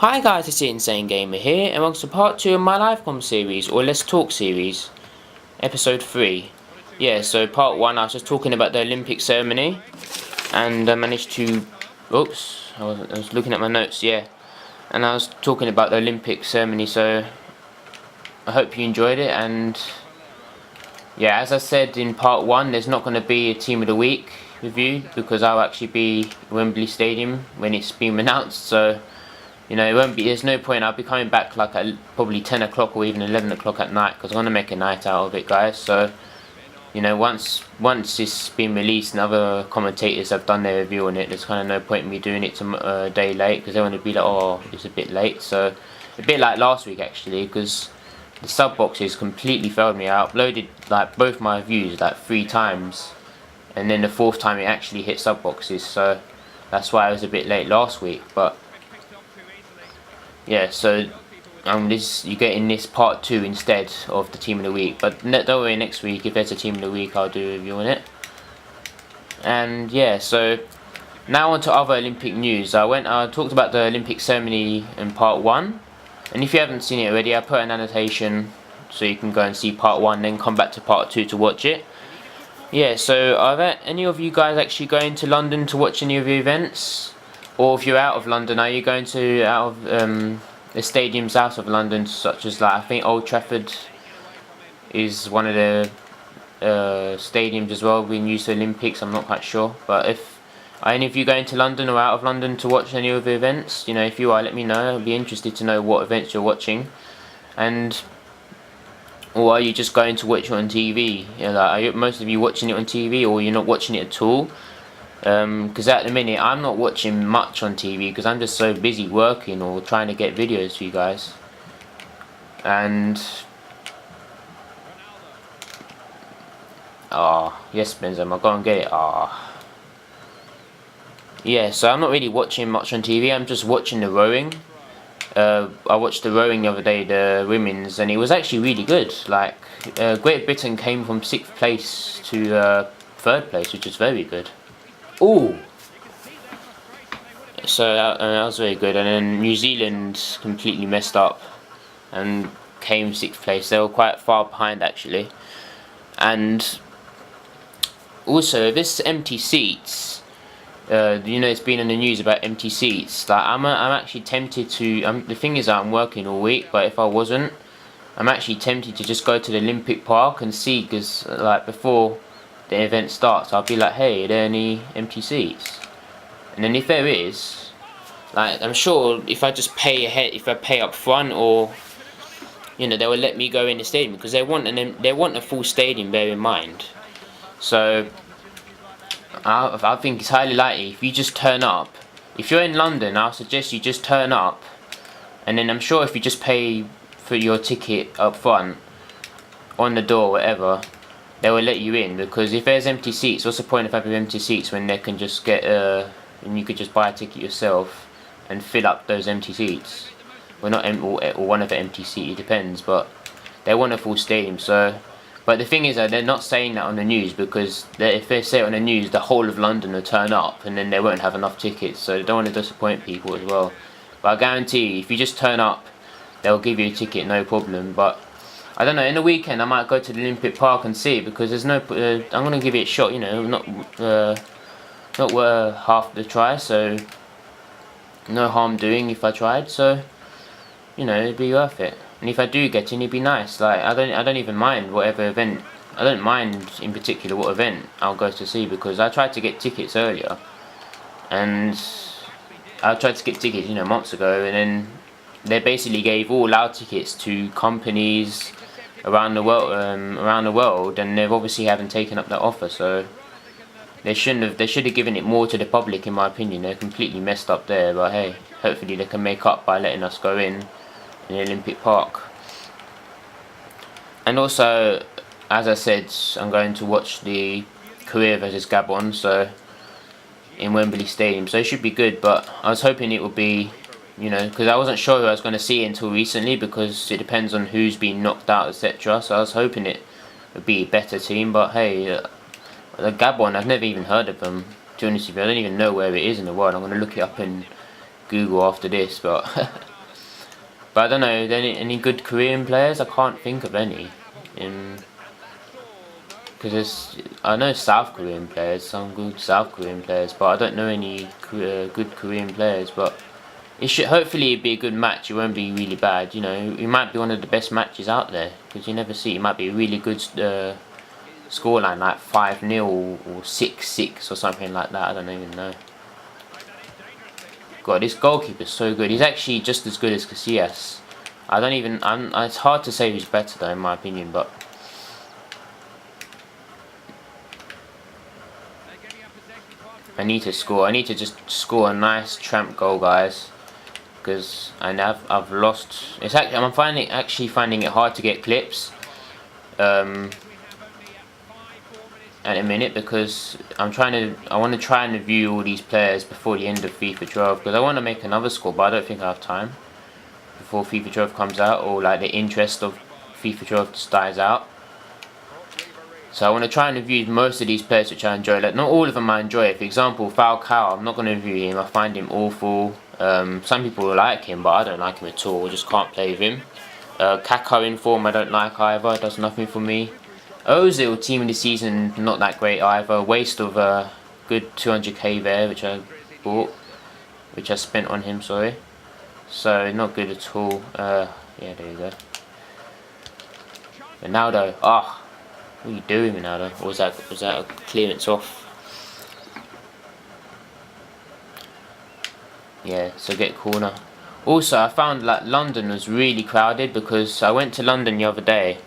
Hi guys, it's the Insane Gamer here, and welcome to part 2 of my live comm series, or Let's Talk series, episode 3. Yeah, so part 1 I was just talking about the Olympic ceremony, and I managed to... Oops, I was looking at my notes, yeah. And I was talking about the Olympic ceremony, so I hope you enjoyed it, and... Yeah, as I said in part 1, there's not going to be a Team of the Week review, because I'll actually be at Wembley Stadium when it's been announced, so... You know, it won't be. There's no point. I'll be coming back like at probably 10 o'clock or even 11 o'clock at night because I want to make a night out of it, guys. So, you know, once it's been released and other commentators have done their review on it, there's kind of no point in me doing it a day late because they want to be like, oh, it's a bit late. So, a bit like last week actually, because the sub boxes completely failed me. I uploaded like both my reviews like 3 times, and then the 4th time it actually hit sub boxes. So that's why I was a bit late last week, but. Yeah, so you're getting this part 2 instead of the Team of the Week. But don't worry, next week if there's a Team of the Week I'll do a review on it. And yeah, so now on to other Olympic news. I talked about the Olympic ceremony in part 1. And if you haven't seen it already, I put an annotation so you can go and see part 1, then come back to part 2 to watch it. Yeah, so are there any of you guys actually going to London to watch any of the events? Or if you're out of London, are you going to the stadiums out of London, such as like I think Old Trafford is one of the stadiums as well being used for Olympics. I'm not quite sure, but are any of you going to London or out of London to watch any of the events? You know, if you are, let me know. I'd be interested to know what events you're watching, or are you just going to watch it on TV? You know, like, are most of you watching it on TV, or you're not watching it at all? Because at the minute I'm not watching much on TV because I'm just so busy working or trying to get videos for you guys. And yes, Benzema, go and get it. Yeah, so I'm not really watching much on TV. I'm just watching the rowing. I watched the rowing the other day, the women's, and it was actually really good. Like Great Britain came from 6th place to 3rd place, which is very good. Ooh! So that was very good, and then New Zealand completely messed up and came 6th place. They were quite far behind actually. And also this empty seats, you know, it's been in the news about empty seats. Like I'm actually tempted to. The thing is that I'm working all week, but if I wasn't, I'm actually tempted to just go to the Olympic Park and see, because like before the event starts, I'll be like, hey, are there any empty seats? And then if there is, like, I'm sure if I just pay ahead, if I pay up front, or you know, they will let me go in the stadium because they want a full stadium. Bear in mind, so I think it's highly likely if you just turn up. If you're in London, I'll suggest you just turn up, and then I'm sure if you just pay for your ticket up front, on the door, whatever, they will let you in. Because if there's empty seats, what's the point of having empty seats when they can just get and you could just buy a ticket yourself and fill up those empty seats? Well, not or one of the empty seats, it depends, but they want a full stadium. So, but the thing is that they're not saying that on the news, because if they say it on the news, the whole of London will turn up and then they won't have enough tickets. So they don't want to disappoint people as well. But I guarantee you, if you just turn up, they'll give you a ticket, no problem. But I don't know, in the weekend I might go to the Olympic Park and see it, because there's no I'm gonna give it a shot, you know, not half the try, so no harm doing if I tried. So, you know, it'd be worth it. And if I do get in, it'd be nice. Like I don't even mind whatever event. I don't mind in particular what event I'll go to see, because I tried to get tickets earlier, and I tried to get tickets, you know, months ago, and then they basically gave all our tickets to companies around the world, and they obviously haven't taken up that offer. So they should have given it more to the public, in my opinion. They're completely messed up there, but hey, hopefully they can make up by letting us go in the Olympic Park. And also, as I said, I'm going to watch the Korea versus Gabon, so in Wembley Stadium, so it should be good. But I was hoping it would be, you know, because I wasn't sure who I was going to see until recently, because it depends on who's been knocked out, etc. So I was hoping it would be a better team, but hey, Gabon, I've never even heard of them, to be honest with you. I don't even know where it is in the world. I'm going to look it up in Google after this, but but I don't know. Any good Korean players? I can't think of any. Because I know South Korean players, some good South Korean players, but I don't know any good Korean players. But it should hopefully be a good match. It won't be really bad. You know, it might be one of the best matches out there because you never see. It might be a really good scoreline, like 5-0 or 6-6 or something like that. I don't even know. God, this goalkeeper's so good. He's actually just as good as Casillas. I don't even. It's hard to say who's better though, in my opinion, but. I need to score. I need to just score a nice tramp goal, guys, because I've lost. It's actually I'm finding it hard to get clips at a minute because I want to try and review all these players before the end of FIFA 12 because I want to make another score, but I don't think I have time before FIFA 12 comes out, or like the interest of FIFA 12 just dies out. So I want to try and review most of these players which I enjoy. Like not all of them I enjoy. For example, Falcao, I'm not going to review him. I find him awful. Some people like him, but I don't like him at all. I just can't play with him. Kako in form, I don't like either. Does nothing for me. Ozil, team of the season, not that great either. Waste of good 200k there, which I bought, which I spent on him. Sorry. So not good at all. Yeah, there you go. Ronaldo, what are you doing, Ronaldo? Or was that a clearance off? Yeah, so get corner. Also, I found like London was really crowded because I went to London the other day,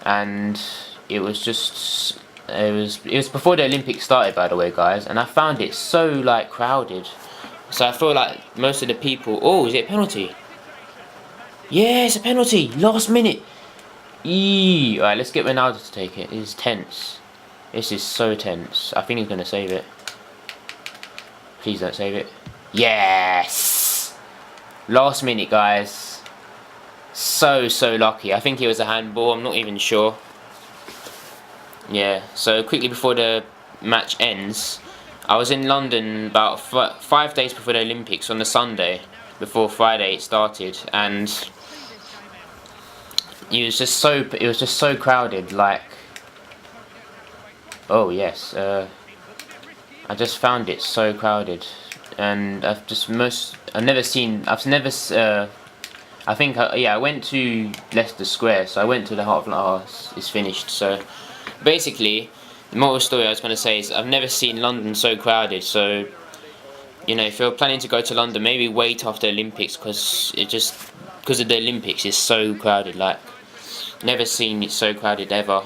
and it was just it was before the Olympics started, by the way, guys, and I found it so like crowded. So I feel like most of the people. Oh, is it a penalty? Yeah, it's a penalty. Last minute. Alright, let's get Ronaldo to take it. This is tense. This is so tense. I think he's going to save it. Please don't save it. Yes! Last minute, guys. So lucky. I think it was a handball. I'm not even sure. Yeah, so quickly before the match ends, I was in London about 5 days before the Olympics on the Sunday, before Friday it started, and it was just so crowded. Like, oh yes, I just found it so crowded, and I went to Leicester Square, so I went to the Heart of it's finished. So basically, the moral story I was going to say is I've never seen London so crowded. So you know, if you're planning to go to London, maybe wait after the Olympics because of the Olympics it's so crowded. Like, never seen it so crowded ever.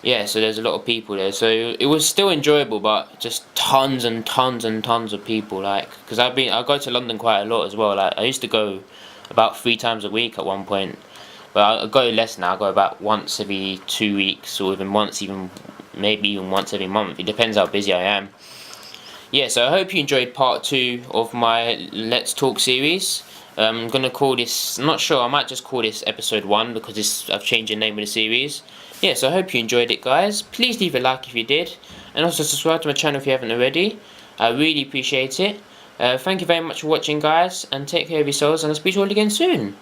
Yeah, so there's a lot of people there. So it was still enjoyable, but just tons and tons and tons of people. Like, because I go to London quite a lot as well. Like, I used to go about 3 times a week at one point, but I go less now. I go about once every 2 weeks, or maybe even once every month. It depends how busy I am. Yeah, so I hope you enjoyed part 2 of my Let's Talk series. I'm going to call this, I'm not sure, I might just call this episode 1 because I've changed the name of the series. Yeah, so I hope you enjoyed it, guys. Please leave a like if you did, and also subscribe to my channel if you haven't already. I really appreciate it. Thank you very much for watching, guys, and take care of yourselves, and I'll speak to you all again soon.